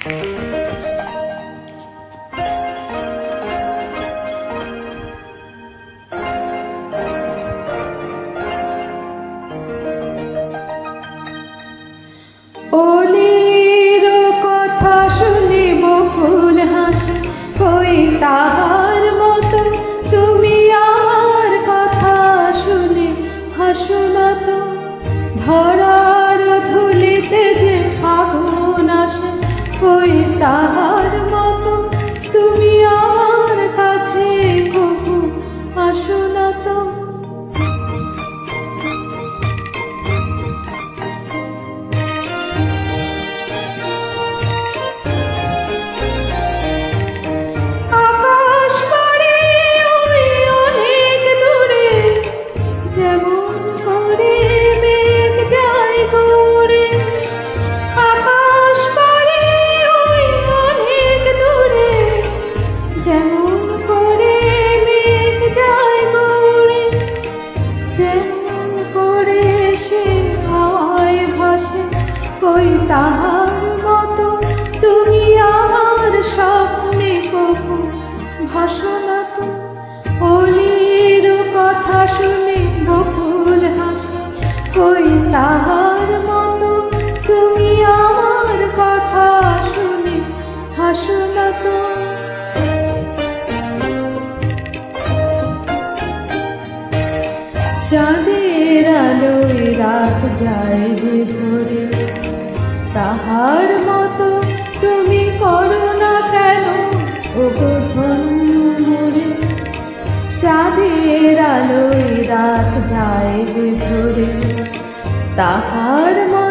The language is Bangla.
ওলির কথা শুনে বকুল হাসে, কই তাহার মতো তুমি আমার কথা শুনে হাসো না তো। ধরার ধুলিতে যে ফাগুন আসে, কই তাহার মতো তুমি আমার কাছে কবু আসো না তো। তাহার মতো তুমি আমার স্বপ্নে কবু ভাসো না তো। ওলির কথা শুনে বকুল হাসে, কই তাহার মতো তুমি আমার কথা শুনে হাসো না তো। চাঁদের আলোয় রাত যায় যে ভরে, তাহার মতো তুমি করো না কেন ওগো ধন্য মোরে। চাঁদের আলোয় রাত যায় যে ভরে, তাহার মতো